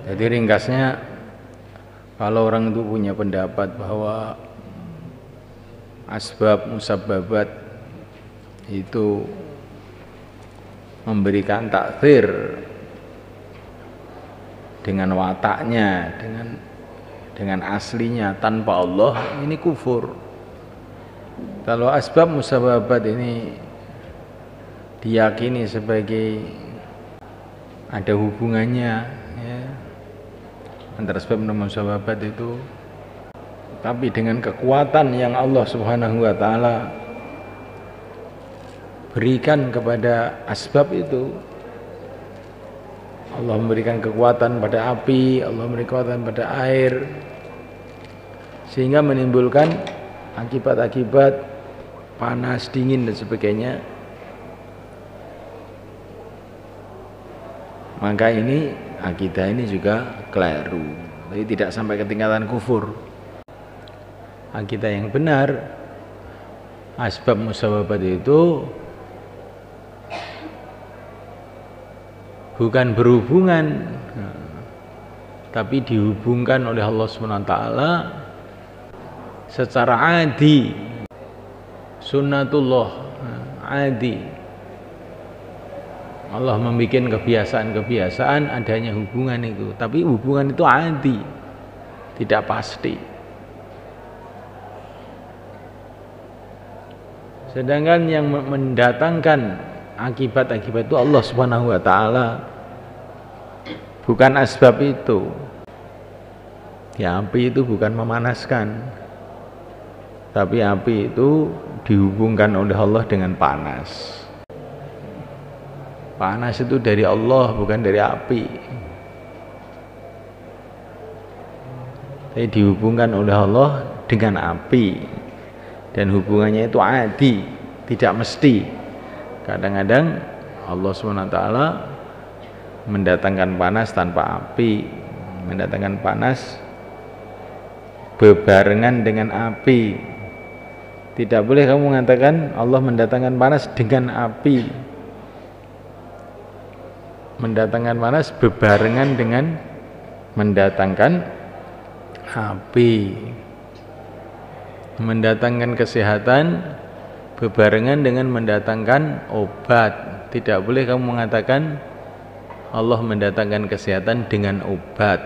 Jadi ringkasnya, kalau orang itu punya pendapat bahwa asbab musabbabat itu memberikan takdir dengan wataknya, dengan aslinya tanpa Allah, ini kufur. Kalau asbab musabbabat ini diyakini sebagai ada hubungannya, ya, antara sebab dan musabbabat itu, tapi dengan kekuatan yang Allah Subhanahu wa taala berikan kepada asbab itu. Allah memberikan kekuatan pada api, Allah memberikan kekuatan pada air, sehingga menimbulkan akibat-akibat panas, dingin dan sebagainya. Maka ini akidah ini juga keliru. Jadi tidak sampai ke tingkatan kufur. Akidah yang benar, asbab musabbabat itu bukan berhubungan, tapi dihubungkan oleh Allah SWT secara adi, sunnatullah, adi. Allah membuat kebiasaan-kebiasaan adanya hubungan itu, tapi hubungan itu adi, tidak pasti. Sedangkan yang mendatangkan akibat-akibat itu Allah Subhanahu wa taala, bukan asbab itu. Ya, api itu bukan memanaskan, tapi api itu dihubungkan oleh Allah dengan panas. Panas itu dari Allah, bukan dari api. Tapi dihubungkan oleh Allah dengan api, dan hubungannya itu adi, tidak mesti. Kadang-kadang Allah SWT mendatangkan panas tanpa api, mendatangkan panas bebarengan dengan api. Tidak boleh kamu mengatakan Allah mendatangkan panas dengan api, mendatangkan panas bebarengan dengan mendatangkan api. Mendatangkan kesehatan bebarengan dengan mendatangkan obat. Tidak boleh kamu mengatakan Allah mendatangkan kesehatan dengan obat.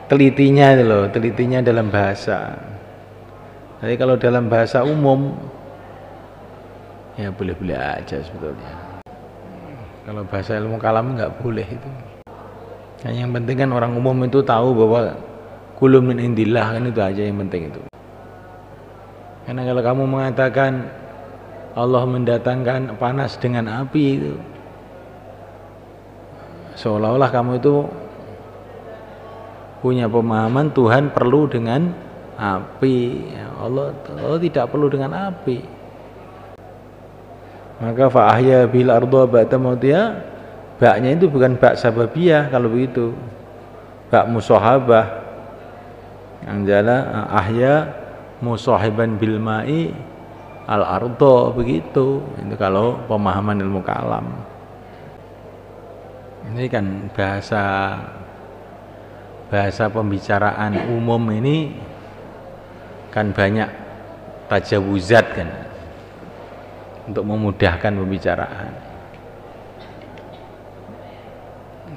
Telitinya itu loh, telitinya dalam bahasa. Jadi kalau dalam bahasa umum ya boleh-boleh aja sebetulnya. Kalau bahasa ilmu kalam nggak boleh itu. Yang penting kan orang umum itu tahu bahwa kullu min indillah, kan itu aja yang penting itu. Karena kalau kamu mengatakan Allah mendatangkan panas dengan api, itu seolah-olah kamu itu punya pemahaman Tuhan perlu dengan api. Allah tidak perlu dengan api. Maka fa'ahya bil arda ba'da mautiha, baknya itu bukan bak sababiyah kalau begitu, bak musahabah. Yang jala ahya musahiban bil ma'i al ardo, begitu. Itu kalau pemahaman ilmu kalam. Ini kan bahasa pembicaraan umum ini kan banyak tajawuzat kan, untuk memudahkan pembicaraan.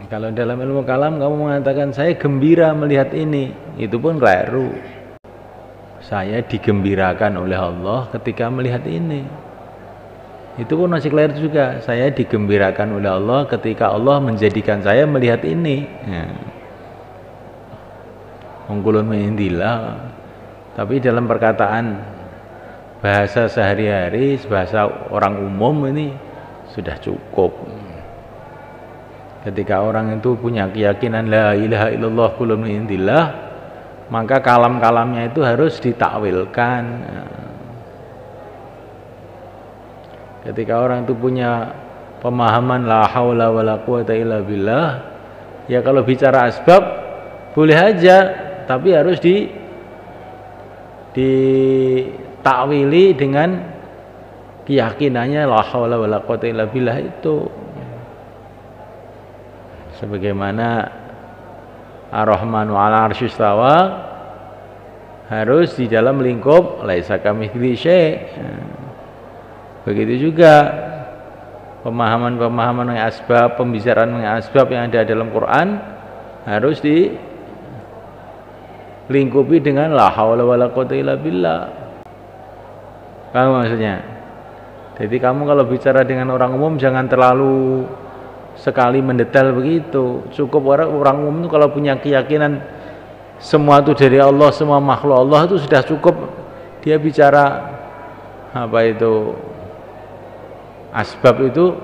Kalau dalam ilmu kalam kamu mengatakan saya gembira melihat ini, itu pun keliru. Saya digembirakan oleh Allah ketika melihat ini, itu pun masih keliru juga. Saya digembirakan oleh Allah ketika Allah menjadikan saya melihat ini. Mengkulun mengindillah. Tapi dalam perkataan bahasa sehari-hari, bahasa orang umum ini sudah cukup. Ketika orang itu punya keyakinan la ilaha illallah kulun min indillah, maka kalam-kalamnya itu harus ditakwilkan. Ketika orang itu punya pemahaman la haula wala quwata illa billah, ya kalau bicara asbab boleh aja, tapi harus ditakwili dengan keyakinannya la haula wala quwata illa billah itu. Sebagaimana Ar-Rahmanu 'ala 'arsy istawa harus di dalam lingkup laisa kamitslihi syai'. Begitu juga pemahaman-pemahaman mengenai asbab, pembicaraan mengenai asbab yang ada dalam Quran harus dilingkupi dengan la haula wala quwwata illa billah. Paham maksudnya? Jadi kamu kalau bicara dengan orang umum jangan terlalu sekali mendetail begitu. Cukup orang umum itu kalau punya keyakinan semua itu dari Allah, semua makhluk Allah itu sudah cukup. Dia bicara apa itu asbab itu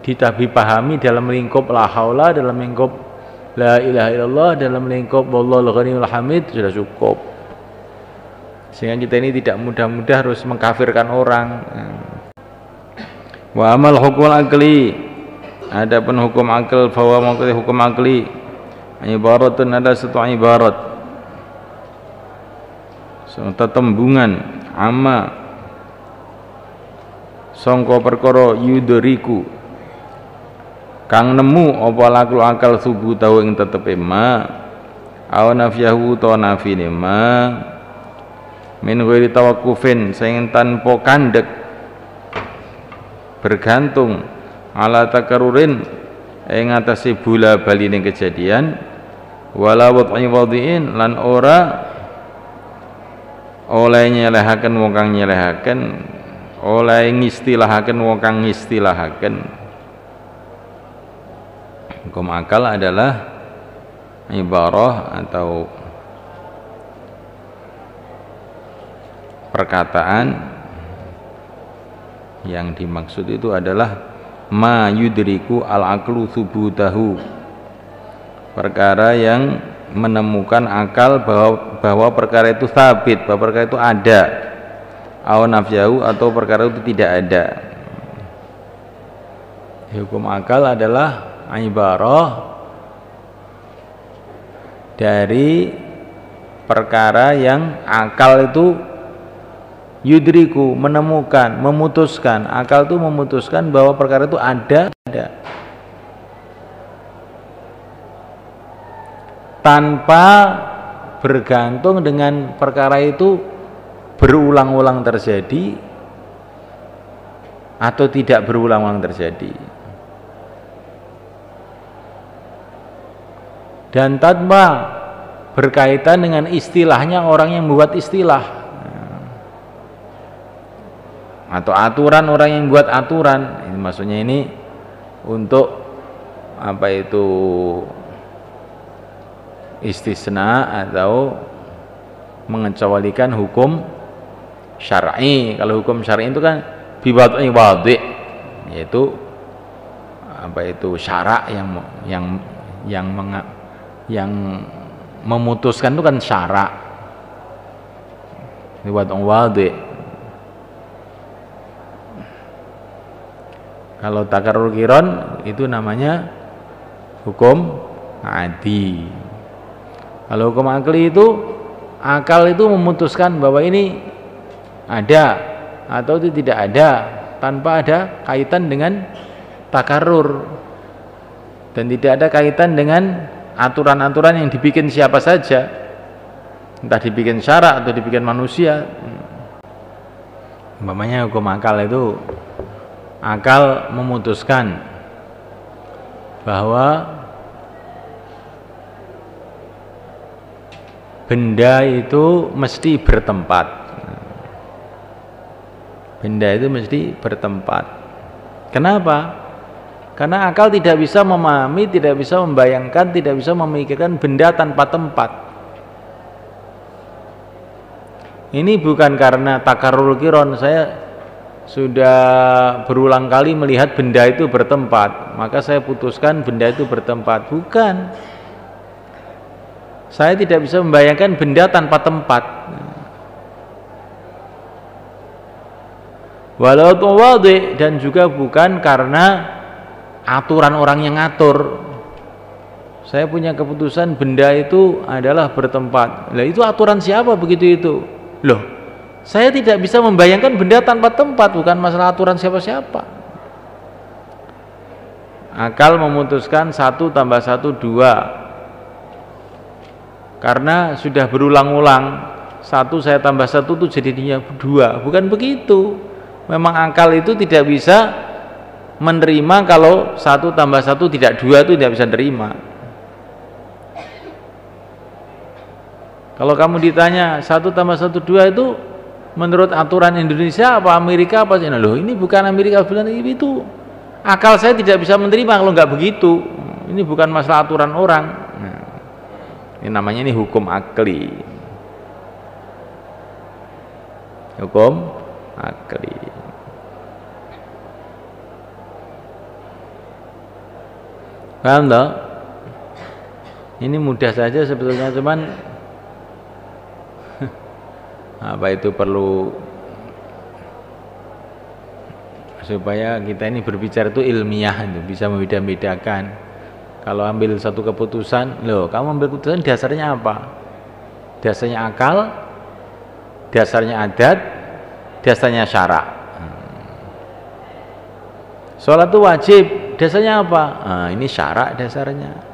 dipahami dalam lingkup la haula, dalam lingkup la ilaha illallah, dalam lingkup wallahul ghaniyul hamid sudah cukup. Sehingga kita ini tidak mudah-mudah harus mengkafirkan orang. Wa amal hukum akli, adapun hukum akal, bahwa mengikuti hukum akli ibaratun, ada satu ibarat serta tembungan amma sangka perkara yudriku kang nemu apa lakul akal subuh tahu ing tetepe ma aw nafyahu ta nafine ma min ghairi tawakkufin sing tanpa kandhek bergantung ala takarurin ing atase bola baline kejadian wala wad'i wadhi'in lan ora oleh nyelehaken wong kang nyelehaken, oleh ngistilahaken wong kang ngistilahaken. Hukum akal adalah ibarah atau perkataan yang dimaksud itu adalah ma yudriku al-aqlu thubutahu, perkara yang menemukan akal bahwa perkara itu sabit, bahwa perkara itu ada, aw nafyahu atau perkara itu tidak ada. Hukum akal adalah ibarah dari perkara yang akal itu yudriku, menemukan, memutuskan. Akal itu memutuskan bahwa perkara itu ada. Tanpa bergantung dengan perkara itu berulang-ulang terjadi atau tidak berulang-ulang terjadi, dan tanpa berkaitan dengan istilahnya orang yang membuat istilah atau aturan orang yang buat aturan. Ini maksudnya ini untuk apa itu istisna atau mengecualikan hukum syar'i. Kalau hukum syar'i itu kan biwad'i wadhi', yaitu apa itu syarak yang memutuskan itu kan syarak, biwad'i wadhi'. Kalau takarrur qiron itu namanya hukum adi. Kalau hukum akli itu akal itu memutuskan bahwa ini ada atau itu tidak ada tanpa ada kaitan dengan takarrur dan tidak ada kaitan dengan aturan-aturan yang dibikin siapa saja, entah dibikin syarak atau dibikin manusia. Umpamanya hukum akal itu akal memutuskan bahwa benda itu mesti bertempat. Benda itu mesti bertempat. Kenapa? Karena akal tidak bisa memahami, tidak bisa membayangkan, tidak bisa memikirkan benda tanpa tempat. Ini bukan karena takarrur qiron, saya sudah berulang kali melihat benda itu bertempat, maka saya putuskan benda itu bertempat. Bukan. Saya tidak bisa membayangkan benda tanpa tempat. Walau wadhi', dan juga bukan karena aturan orang yang ngatur. Saya punya keputusan benda itu adalah bertempat. Lah itu aturan siapa begitu itu? Loh, saya tidak bisa membayangkan benda tanpa tempat, bukan masalah aturan siapa-siapa. Akal memutuskan 1 tambah 1 2. Karena sudah berulang-ulang 1 saya tambah 1 itu jadinya 2. Bukan begitu. Memang akal itu tidak bisa menerima kalau 1 tambah 1 tidak 2, itu tidak bisa terima. Kalau kamu ditanya 1 tambah 1 2 itu menurut aturan Indonesia apa Amerika apa sih? Nah, loh, ini bukan Amerika bilang itu. Akal saya tidak bisa menerima kalau nggak begitu. Ini bukan masalah aturan orang. Nah, ini namanya hukum akli. Hukum akli. Paham toh? Ini mudah saja sebetulnya, cuman apa itu perlu supaya kita ini berbicara itu ilmiah, itu bisa membeda-bedakan. Kalau ambil satu keputusan, loh kamu ambil keputusan dasarnya apa? Dasarnya akal, dasarnya adat, dasarnya syarak. Sholat itu wajib, dasarnya apa? Nah, ini syarak dasarnya.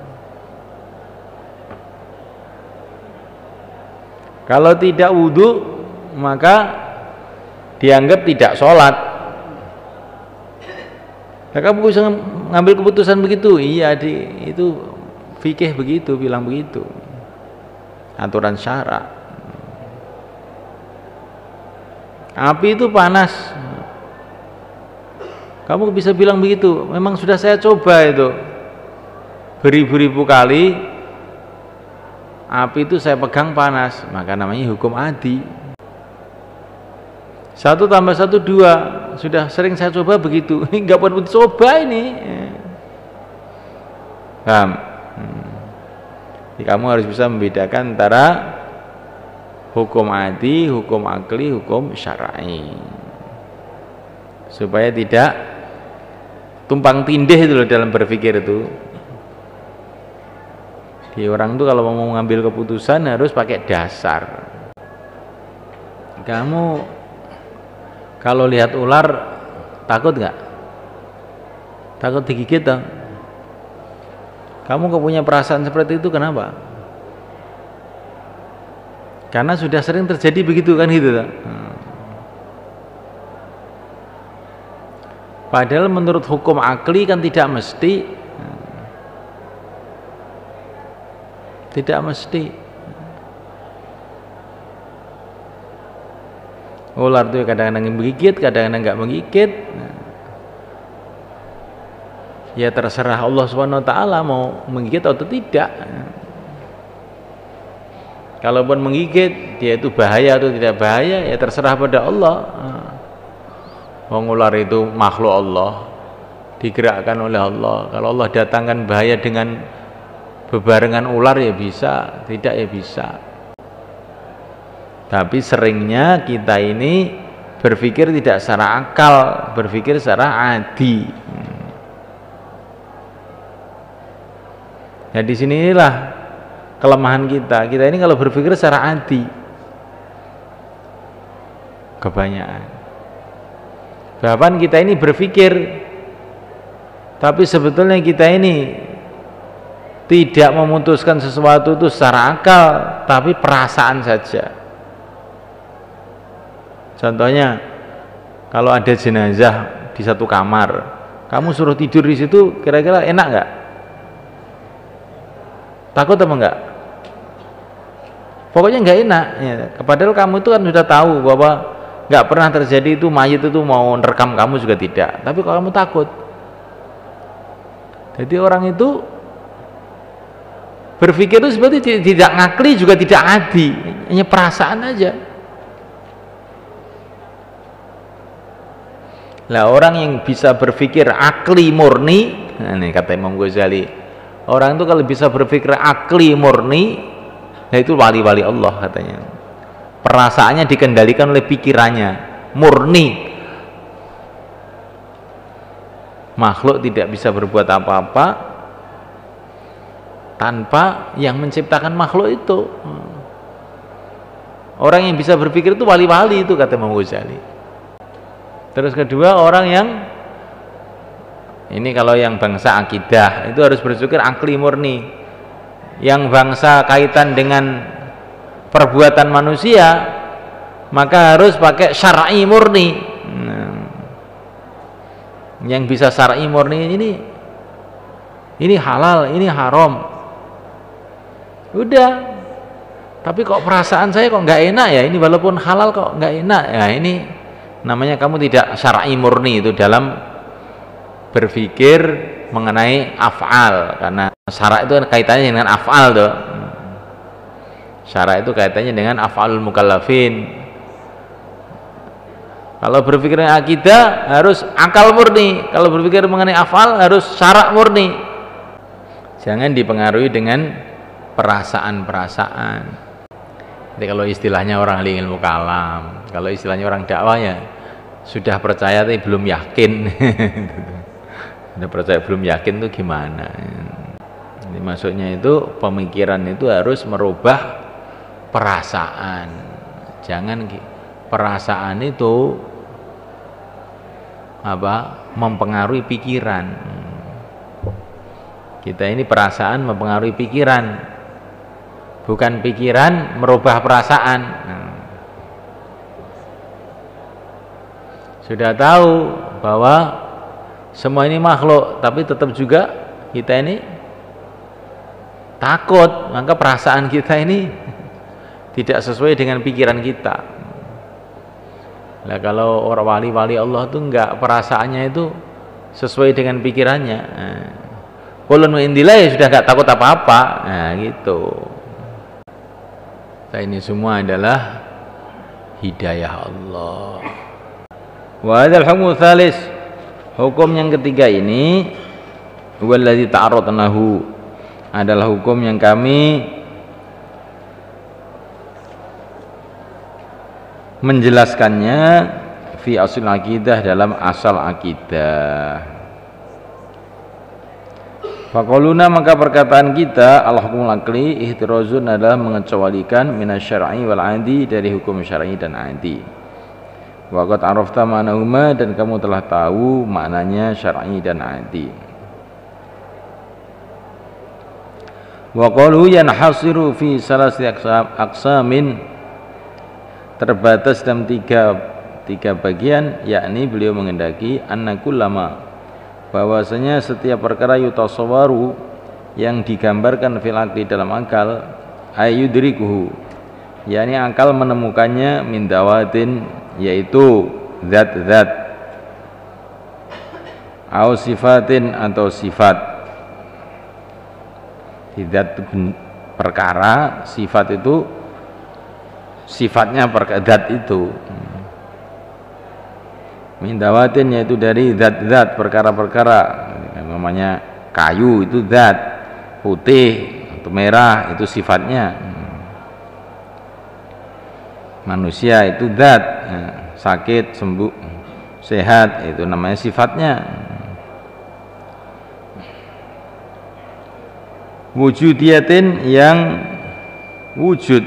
Kalau tidak wudhu, maka dianggap tidak sholat. Nah, kamu bisa ngambil keputusan begitu? Iya, itu fikih begitu, bilang begitu. Aturan syarak. Api itu panas. Kamu bisa bilang begitu? Memang sudah saya coba itu beribu-ribu kali. Api itu saya pegang panas, maka namanya hukum adi. 1 tambah 1 2, sudah sering saya coba begitu. Enggak perlu dicoba ini. Paham? Jadi kamu harus bisa membedakan antara hukum adi, hukum akli, hukum syar'i, supaya tidak tumpang tindih itu loh dalam berpikir itu. Di orang itu kalau mau mengambil keputusan harus pakai dasar. Kamu kalau lihat ular takut nggak? Takut digigit dong? Kamu kok punya perasaan seperti itu, kenapa? Karena sudah sering terjadi begitu kan gitu toh. Padahal menurut hukum akli kan tidak mesti. Tidak mesti. Ular itu kadang-kadang menggigit, kadang-kadang enggak menggigit. Ya terserah Allah Subhanahu wa taala mau menggigit atau tidak. Kalaupun menggigit, dia itu bahaya atau tidak bahaya, ya terserah pada Allah. Wong ular itu makhluk Allah, digerakkan oleh Allah. Kalau Allah datangkan bahaya dengan bebarengan ular ya bisa, tidak ya bisa. Tapi seringnya kita ini berpikir tidak secara akal, berpikir secara adi. Nah di sinilah kelemahan kita. Kita ini kalau berpikir secara adi, kebanyakan. Bahkan kita ini berpikir, tapi sebetulnya kita ini tidak memutuskan sesuatu itu secara akal, tapi perasaan saja. Contohnya, kalau ada jenazah di satu kamar, kamu suruh tidur di situ, kira-kira enak nggak? Takut apa enggak? Pokoknya nggak enak. Ya. Padahal kamu itu kan sudah tahu bahwa nggak pernah terjadi itu mayit itu mau nerekam kamu juga tidak. Tapi kalau kamu takut, jadi orang itu berpikir itu seperti tidak ngakli juga tidak adi, hanya perasaan aja. Lah orang yang bisa berpikir akli murni, nah ini kata Imam Ghazali, orang itu kalau bisa berpikir akli murni, nah itu wali-wali Allah katanya. Perasaannya dikendalikan oleh pikirannya, murni. Makhluk tidak bisa berbuat apa-apa tanpa yang menciptakan makhluk itu. Orang yang bisa berpikir itu wali-wali itu kata Imam Ghazali. Terus kedua, orang yang Ini kalau yang bangsa akidah itu harus berpikir akli murni. Yang bangsa kaitan dengan perbuatan manusia, maka harus pakai syar'i murni. Yang bisa syar'i murni ini halal, ini haram. Udah. Tapi kok perasaan saya kok nggak enak ya, ini walaupun halal kok nggak enak ya, ini namanya kamu tidak syar'i murni itu dalam berpikir mengenai af'al, karena syara' itu kaitannya dengan af'al tuh. Syara' itu kaitannya dengan af'alul mukallafin. Kalau berpikir akidah harus akal murni, kalau berpikir mengenai af'al harus syara' murni. Jangan dipengaruhi dengan perasaan-perasaan. Jadi kalau istilahnya orang ahli ilmu kalam, kalau istilahnya orang dakwah ya sudah percaya tapi belum yakin. Sudah percaya belum yakin itu gimana? Jadi maksudnya itu pemikiran itu harus merubah perasaan. Jangan perasaan itu mempengaruhi pikiran. Kita ini perasaan mempengaruhi pikiran, bukan pikiran merubah perasaan. Sudah tahu bahwa semua ini makhluk, tapi tetap juga kita ini takut, maka perasaan kita ini tidak sesuai dengan pikiran kita. Nah, kalau orang wali-wali Allah itu enggak, perasaannya itu sesuai dengan pikirannya. Qulun min indillah ya sudah enggak takut apa-apa. Nah, gitu. Nah, ini semua adalah hidayah Allah. Wa hadzal hukmu tsalis, hukum yang ketiga ini wallazi ta'arradnahu, adalah hukum yang kami menjelaskannya fi asal akidah, dalam asal akidah. Faquluna, maka perkataan kita al-hukmul aqli ihtirazun, adalah mengecualikan minasyar'i wal 'adi, dari hukum syar'i dan 'adi. Wa qad arafta ma'nahuma, dan kamu telah tahu maknanya syar'i dan 'adi. Wa qalu yanhasiru fi salasi aqsamin, terbatas dalam tiga bagian, yakni beliau mengendaki anna kullama, bahwasanya setiap perkara yutasawwaru, yang digambarkan fil aqli, dalam akal, ayudrikuhu, yakni akal menemukannya, min dawatin, yaitu zat-zat, au sifatin, atau sifat. Zat perkara, sifat itu sifatnya zat itu. Min dawatin, yaitu dari zat-zat, perkara-perkara. Namanya kayu itu zat, putih atau merah itu sifatnya. Manusia itu zat, sakit sembuh, sehat itu namanya sifatnya. Wujudiyatin, yang wujud,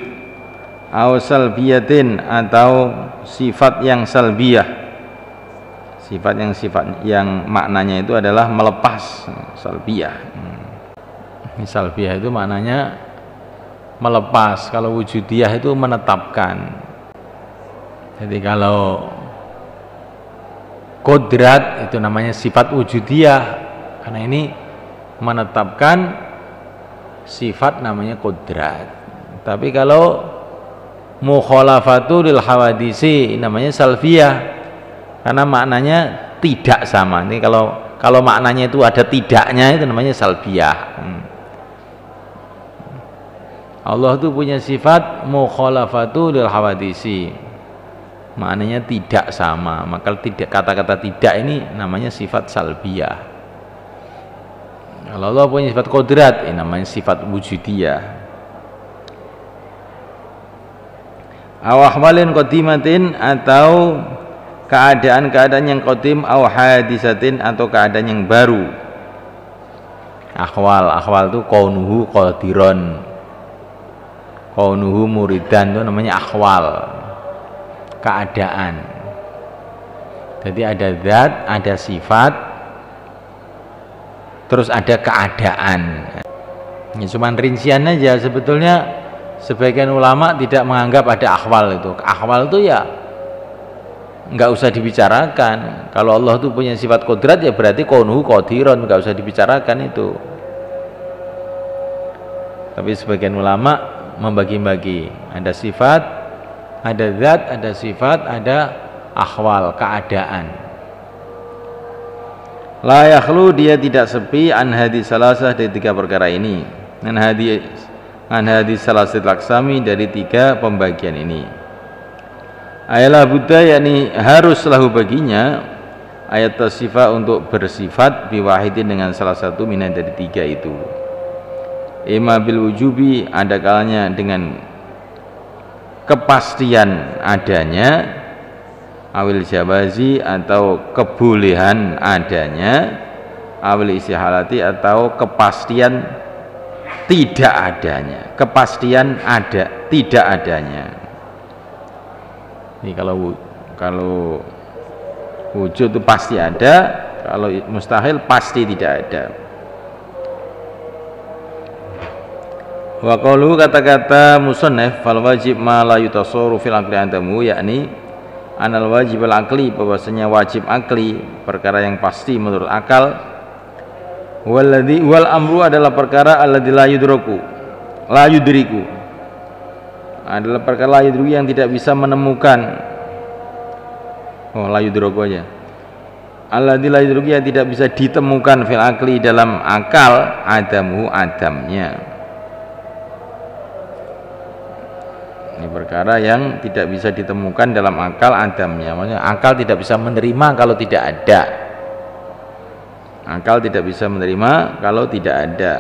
au salbiyatin, atau sifat yang salbiyah, sifat yang maknanya itu adalah melepas, salbiyah. Salbiyah itu maknanya melepas, kalau wujudiyah itu menetapkan. Jadi kalau kodrat itu namanya sifat wujudiyah, karena ini menetapkan sifat namanya kodrat. Tapi kalau mukhalafatu lil hawadisi namanya salbiyah, karena maknanya tidak sama. Ini kalau maknanya itu ada tidaknya, itu namanya salbiyah. Allah itu punya sifat mukhalafatu lil hawadisi, maknanya tidak sama, maka kata-kata tidak ini namanya sifat salbiyah. Kalau Allah punya sifat kodrat, ini namanya sifat wujudiyah. Awahmalin qadimatin, atau keadaan-keadaan yang qadim, aw hadisatin, atau keadaan yang baru. Akhwal itu kaunuhu qadiron, kaunuhu muridan, itu namanya akhwal, keadaan. Jadi ada zat, ada sifat, terus ada keadaan. Ini cuman rincian aja. Sebetulnya sebagian ulama tidak menganggap ada akhwal itu. Akhwal itu ya nggak usah dibicarakan. Kalau Allah itu punya sifat kodrat ya berarti kaunuhu qadiron, nggak usah dibicarakan itu. Tapi sebagian ulama membagi-bagi, ada sifat, ada zat, ada sifat, ada akhwal, keadaan. La yakhlu, dia tidak sepi an hadis salasah dari tiga perkara ini. An hadis salasah laksami, dari tiga pembagian ini. Ayalah Buddha, yakni harus lahu baginya ayat sifat untuk bersifat biwahidin dengan salah satu minan dari tiga itu. Ima bil wujubi, ada kalanya dengan kepastian adanya, awil jawazi atau kebolehan adanya, awil istihalati atau kepastian tidak adanya, kepastian ada tidak adanya. Ini kalau wujud itu pasti ada, kalau mustahil pasti tidak ada. Wa qalu, kata-kata musannaf, fal wajib ma la yutasawwaru fil aqli andamu, yakni anal wajib al aqli, bahwasanya wajib akli perkara yang pasti menurut akal, walladzi wal amru adalah perkara alladzi la yudriku adalah perkara la yudriku yang tidak bisa menemukan. La yudriku aja, alladzi la yudriku yang tidak bisa ditemukan fil aqli dalam akal, adamu adamnya. Ini perkara yang tidak bisa ditemukan dalam akal adamnya. Maksudnya akal tidak bisa menerima kalau tidak ada. Akal tidak bisa menerima kalau tidak ada.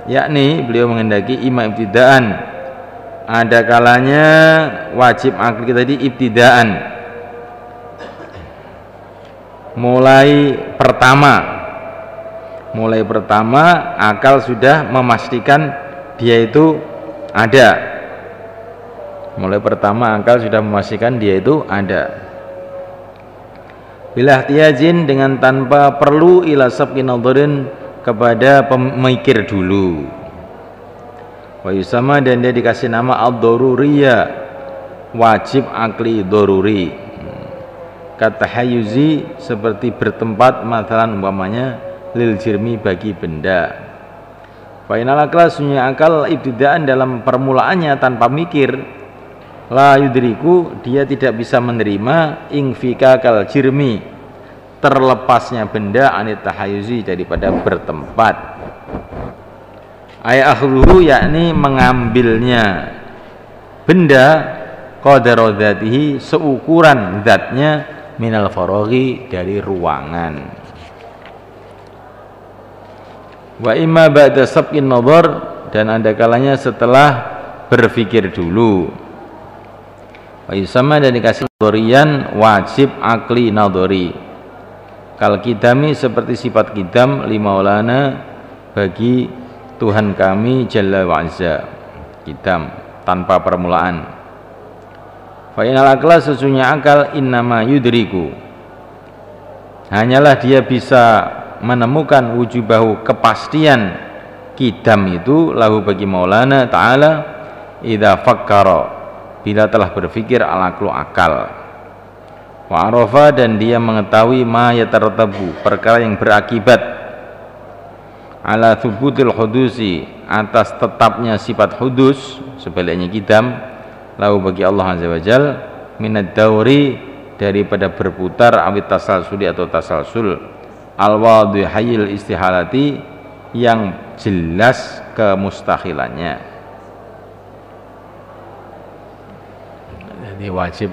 Yakni beliau menghendaki ima ibtidaan. Ada kalanya wajib akli tadi ibtidaan. Mulai pertama akal sudah memastikan dia itu ada. Mulai pertama akal sudah memastikan dia itu ada. Bila ihtiyajin, dengan tanpa perlu ila sabqi nadharin, kepada pemikir dulu. Wa yusama, dan dia dikasih nama ad-daruriyah, wajib akli daruri. Kata hayuzi, seperti bertempat, mathalan umpamanya lil jirmi, bagi benda. Fa inal akla, sunnya akal ibtidaan dalam permulaannya tanpa mikir, la yudriku, dia tidak bisa menerima ingfika kal jirmi, terlepasnya benda, anit tahayuzi, daripada bertempat. Ay akhluhu, yakni mengambilnya benda, qadara dzatihi, seukuran zatnya, minal faraghi, dari ruangan. Wa imma ba'da sabqin nadhar, dan ada kalanya setelah berpikir dulu. Sama, dan dikasih nadharian, wajib akli nadhari. Kal kidami, seperti sifat kidam, limaulana, bagi Tuhan kami Jalla wa Azza, kidam tanpa permulaan. Fa inal akla, sesungguhnya akal, innama yudriku, hanyalah dia bisa menemukan wujubahu, kepastian kidam itu, lahu bagi Maulana Ta'ala, idza fakkara, bila telah berpikir, al-aqlu akal, wa arafa, dan dia mengetahui ma yatarattabu, perkara yang berakibat, ala thubutil hudusi, atas tetapnya sifat hudus, sebaliknya kidam, lahu bagi Allah Azza wa Jal, minad dauri, daripada berputar, awit tasalsuli atau tasalsul, al-wadihil istihalati, yang jelas kemustahilannya. Jadi wajib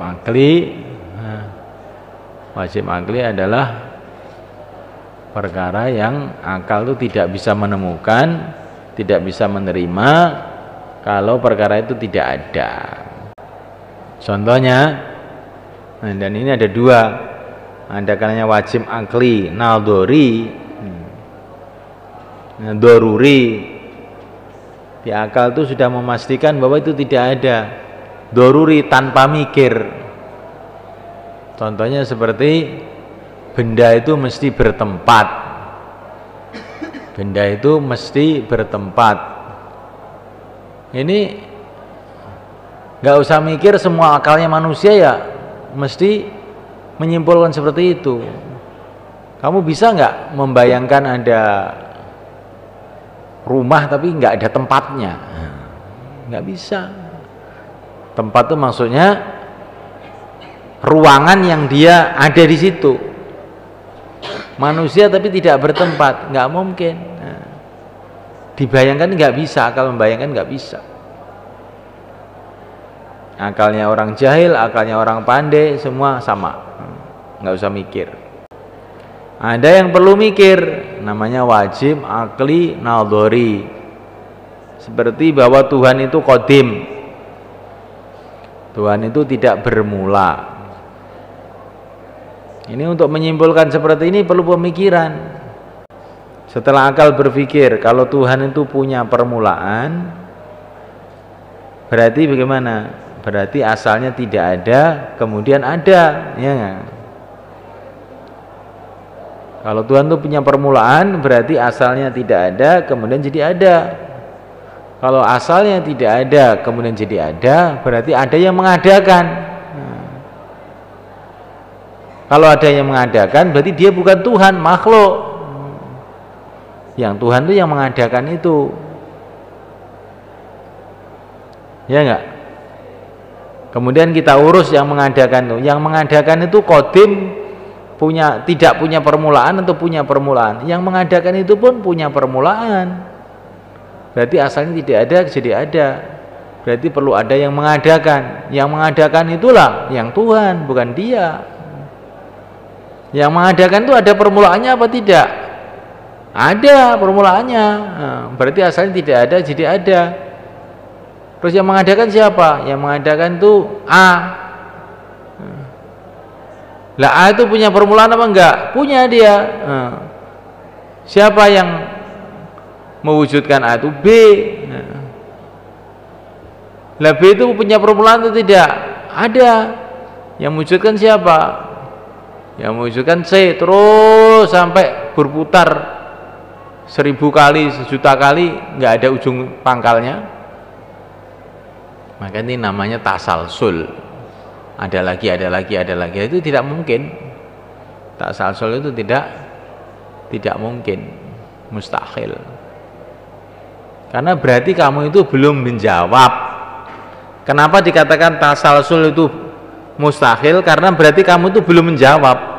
akli adalah perkara yang akal itu tidak bisa menemukan, tidak bisa menerima kalau perkara itu tidak ada. Contohnya, dan ini ada dua, ada kalanya wajib akli nadhari, daruri. Di akal itu sudah memastikan bahwa itu tidak ada. Daruri, tanpa mikir. Contohnya seperti benda itu mesti bertempat. Benda itu mesti bertempat. Ini nggak usah mikir semua akalnya manusia ya mesti menyimpulkan seperti itu. Kamu bisa nggak membayangkan ada rumah tapi nggak ada tempatnya? Nggak bisa. Tempat itu maksudnya ruangan yang dia ada di situ. Manusia tapi tidak bertempat, nggak mungkin. Dibayangkan nggak bisa, akal membayangkan nggak bisa. Akalnya orang jahil, akalnya orang pandai, semua sama, nggak usah mikir. Ada yang perlu mikir, namanya wajib akli nadhari. Seperti bahwa Tuhan itu qadim, Tuhan itu tidak bermula. Ini untuk menyimpulkan seperti ini perlu pemikiran. Setelah akal berpikir kalau Tuhan itu punya permulaan, berarti bagaimana? Berarti asalnya tidak ada, kemudian ada, ya enggak? Kalau Tuhan itu punya permulaan, berarti asalnya tidak ada, kemudian jadi ada. Kalau asalnya tidak ada, kemudian jadi ada, berarti ada yang mengadakan. Kalau ada yang mengadakan, berarti dia bukan Tuhan, makhluk. Yang Tuhan itu yang mengadakan itu, ya enggak? Kemudian kita urus yang mengadakan itu. Yang mengadakan itu qadim, tidak punya permulaan atau punya permulaan. Yang mengadakan itu pun punya permulaan. Berarti asalnya tidak ada jadi ada. Berarti perlu ada yang mengadakan. Yang mengadakan itulah yang Tuhan, bukan dia. Yang mengadakan itu ada permulaannya apa tidak? Ada permulaannya. Berarti asalnya tidak ada jadi ada. Terus yang mengadakan siapa? Yang mengadakan itu A. Lah A itu punya permulaan apa enggak? Punya dia. Siapa yang mewujudkan A itu? B. Lah B itu punya permulaan atau tidak? Ada. Yang mewujudkan siapa? Yang mewujudkan C. Terus sampai berputar 1000 kali, 1.000.000 kali, nggak ada ujung pangkalnya. Maka ini namanya tasalsul. Ada lagi, ada lagi, ada lagi. Itu tidak mungkin. Tasalsul itu tidak mungkin, mustahil. Karena berarti kamu itu belum menjawab. Kenapa dikatakan tasalsul itu mustahil? Karena berarti kamu itu belum menjawab.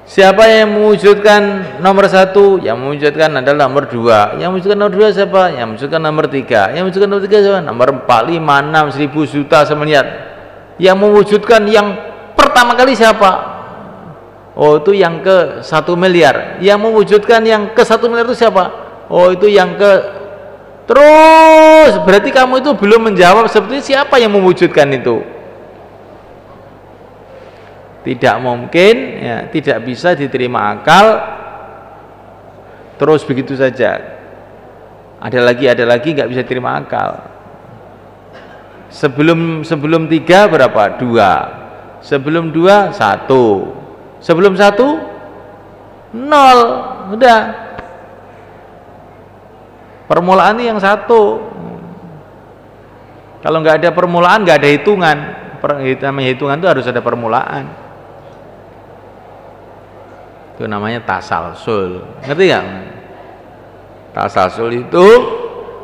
Siapa yang mewujudkan nomor 1? Yang mewujudkan adalah nomor 2. Yang mewujudkan nomor 2 siapa? Yang mewujudkan nomor 3. Yang mewujudkan nomor 3 siapa? Nomor 4, 5, 6, 1000, juta, semiliar. Yang mewujudkan yang pertama kali siapa? Oh, itu yang ke 1 miliar. Yang mewujudkan yang ke 1 miliar itu siapa? Oh, itu yang ke... Terus berarti kamu itu belum menjawab sebetulnya siapa yang mewujudkan itu. Tidak mungkin, ya, tidak bisa diterima akal terus begitu saja. Ada lagi nggak bisa diterima akal. Sebelum 3 berapa? 2. Sebelum 2 1. Sebelum 1 0. Udah. Permulaan yang 1. Kalau nggak ada permulaan nggak ada hitungan. Hitungan itu harus ada permulaan. Itu namanya tasalsul. Ngerti nggak? Tasalsul itu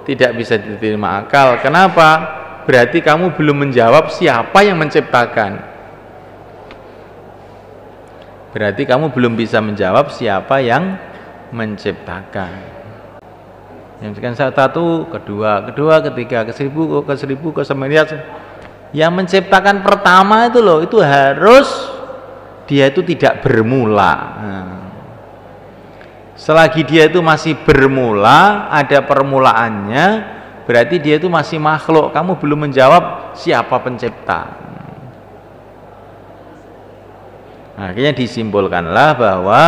tidak bisa diterima akal. Kenapa? Berarti kamu belum menjawab siapa yang menciptakan. Berarti kamu belum bisa menjawab siapa yang menciptakan. Yang satu, kedua, ketiga, ke 1000, ke 1000, ke semiliar. Yang menciptakan pertama itu loh, itu harus dia itu tidak bermula. Selagi dia itu masih bermula, ada permulaannya, berarti dia itu masih makhluk. Kamu belum menjawab siapa pencipta. Akhirnya disimpulkanlah bahwa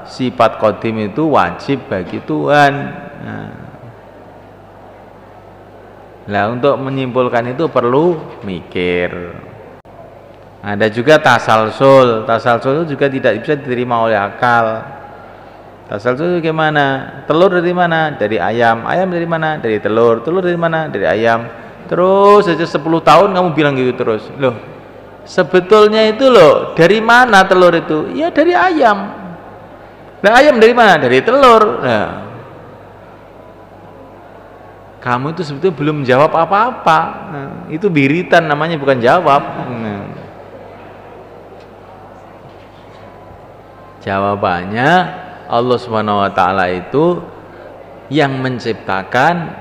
sifat qadim itu wajib bagi Tuhan. Nah, untuk menyimpulkan itu perlu mikir. Ada juga tasalsul. Tasalsul itu juga tidak bisa diterima oleh akal. Tasalsul gimana? Telur dari mana? Dari ayam. Ayam dari mana? Dari telur. Telur dari mana? Dari ayam. Terus saja 10 tahun kamu bilang gitu terus. Loh, sebetulnya itu loh, dari mana telur itu? Ya dari ayam. Nah, ayam dari mana? Dari telur. Nah, kamu itu sebetulnya belum jawab apa-apa. Nah, itu biritan namanya, bukan jawab. Nah, jawabannya Allah Subhanahu wa taala itu yang menciptakan,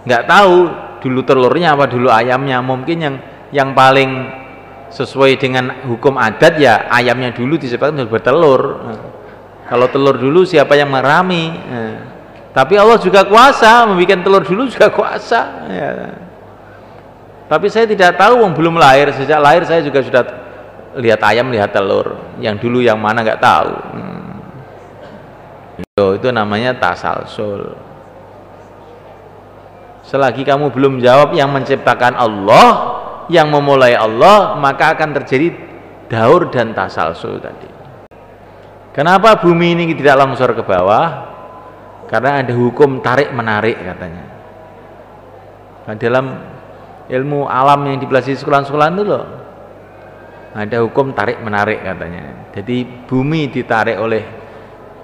nggak tahu dulu telurnya apa dulu ayamnya. Mungkin yang paling sesuai dengan hukum adat ya ayamnya dulu diciptakan bertelur. Nah, kalau telur dulu siapa yang merami? Nah, tapi Allah juga kuasa, membuat telur dulu juga kuasa ya. Tapi saya tidak tahu, belum lahir. Sejak lahir saya juga sudah lihat ayam, lihat telur. Yang dulu yang mana nggak tahu. Itu namanya tasalsul. Selagi kamu belum jawab yang menciptakan Allah, yang memulai Allah, maka akan terjadi daur dan tasalsul tadi. Kenapa bumi ini tidak longsor ke bawah? Karena ada hukum tarik menarik katanya. Nah, dalam ilmu alam yang dipelajari sekolah-sekolah itu loh, ada hukum tarik menarik katanya. Jadi bumi ditarik oleh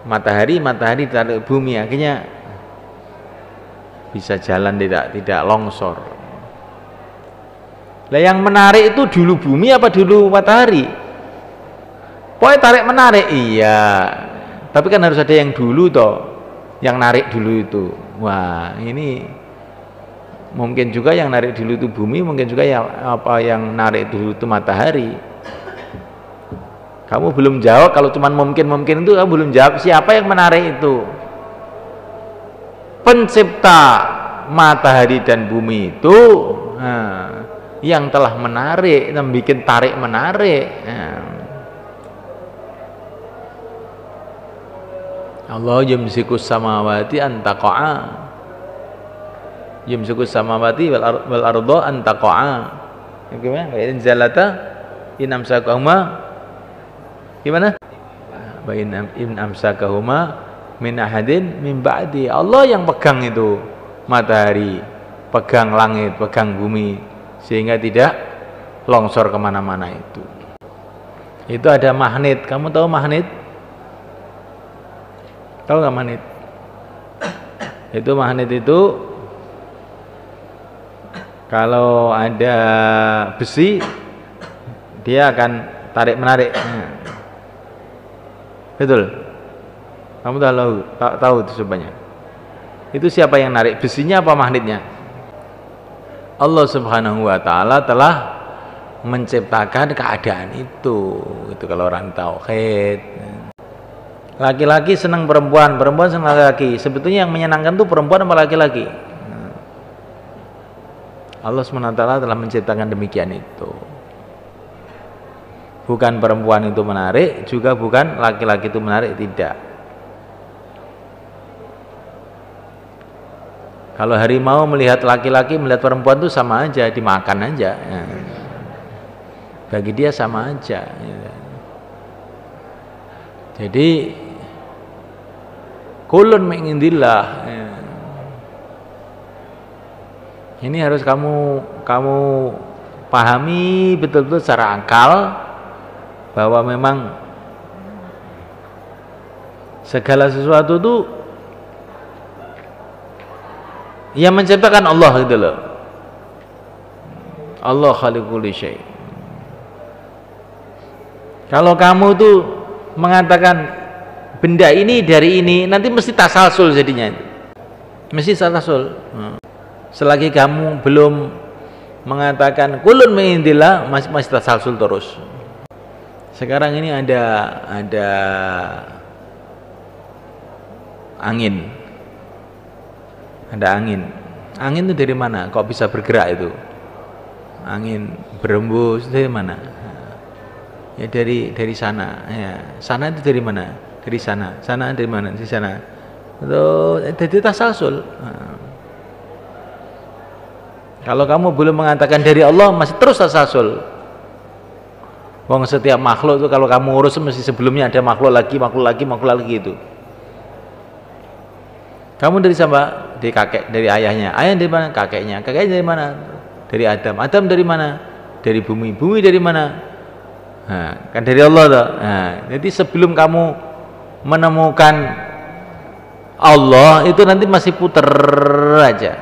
matahari, matahari ditarik bumi, akhirnya bisa jalan, tidak longsor. Lah yang menarik itu dulu bumi apa dulu matahari? Pokoknya tarik menarik iya. Tapi kan harus ada yang dulu toh, yang narik dulu itu. Wah, ini mungkin juga yang narik dulu itu bumi, mungkin juga yang narik dulu itu matahari. Kamu belum jawab. Kalau cuma mungkin itu kamu belum jawab siapa yang menarik itu. Pencipta matahari dan bumi itu yang telah menarik, membuat tarik menarik. Allah yumsikus samawati an taqa'a, yumsikus samawati wal arda an taqa'a. Gimana? In zalata in amsakahuma, gimana? Wa in amsakahuma min ahadin min ba'di. Allah yang pegang itu matahari, pegang langit, pegang bumi, sehingga tidak longsor kemana-mana itu. Itu ada magnet. Kamu tahu magnet? Tahu nggak magnet? Itu magnet itu kalau ada besi dia akan tarik menarik. Betul? Kamu tahu itu sebenarnya? Itu siapa yang narik? Besinya apa magnetnya? Allah Subhanahu wa taala telah menciptakan keadaan itu. Itu kalau orang tauhid. Laki-laki senang perempuan, perempuan senang laki-laki. Sebetulnya yang menyenangkan itu perempuan sama laki-laki. Allah SWT telah menciptakan demikian itu. Bukan perempuan itu menarik, juga bukan laki-laki itu menarik, tidak. Kalau harimau melihat laki-laki, melihat perempuan itu sama aja, dimakan aja. Bagi dia sama aja. Jadi kulun min indillah. Ini harus kamu pahami betul-betul secara akal bahwa memang segala sesuatu itu yang menciptakan Allah gitu loh. Allah khaliqul syai'. Kalau kamu tuh mengatakan benda ini dari ini, nanti mesti tasalsul jadinya. Mesti tasalsul. Selagi kamu belum mengatakan kulun min indillah, masih tasalsul terus. Sekarang ini ada angin. Ada angin. Angin itu dari mana? Kok bisa bergerak itu? Angin berembus dari mana? Ya dari sana. Ya. Sana itu dari mana? Dari sana. Sana dari mana? Dari sana. Itu jadi tasalsul. Kalau kamu belum mengatakan dari Allah, masih terus tasalsul. Wong setiap makhluk itu kalau kamu urus mesti sebelumnya ada makhluk lagi itu. Kamu dari siapa? Dari kakek, dari ayahnya. Ayah dari mana? Kakeknya. Kakeknya dari mana? Dari Adam. Adam dari mana? Dari bumi. Bumi dari mana? Nah, kan dari Allah toh. Nah, jadi sebelum kamu menemukan Allah itu nanti masih puter aja.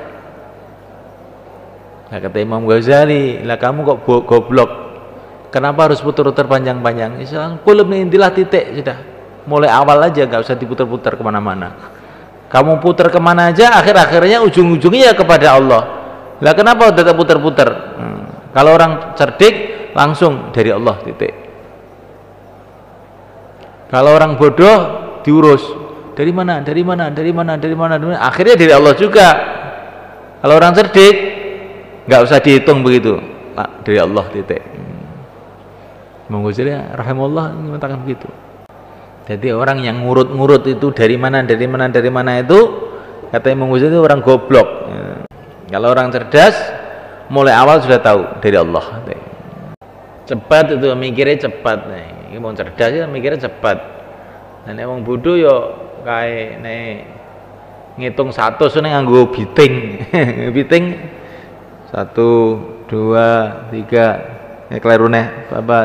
Nah, kata Imam Ghazali, lah kamu kok goblok? Kenapa harus puter-puter panjang-panjang? Islam kulub nih intilah titik sudah. Mulai awal aja, nggak usah diputer-puter kemana-mana. Kamu putar kemana aja, akhir-akhirnya ujung-ujungnya kepada Allah. Lah kenapa tetap putar-putar? Kalau orang cerdik langsung dari Allah titik. Kalau orang bodoh diurus dari mana, dari mana, dari mana, dari mana, dari mana. Akhirnya dari Allah juga. Kalau orang cerdik nggak usah dihitung begitu, dari Allah titik. Monggo saja, rahimahullah mengatakan begitu. Jadi orang yang ngurut-ngurut itu dari mana itu kata Imam Ghazali itu orang goblok. Kalau orang cerdas mulai awal sudah tahu dari Allah. Cepat itu mikirnya cepat nih. Mau cerdas ya mikirnya cepat. Dan emang bodoh yo kayak nih ngitung 100 nih nganggo biting. Biting 1 2 3 keliru nih apa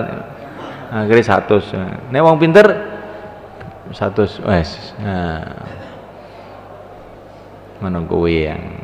akhirnya 100. Nek wong pinter 100 wes. Nah menunggu yang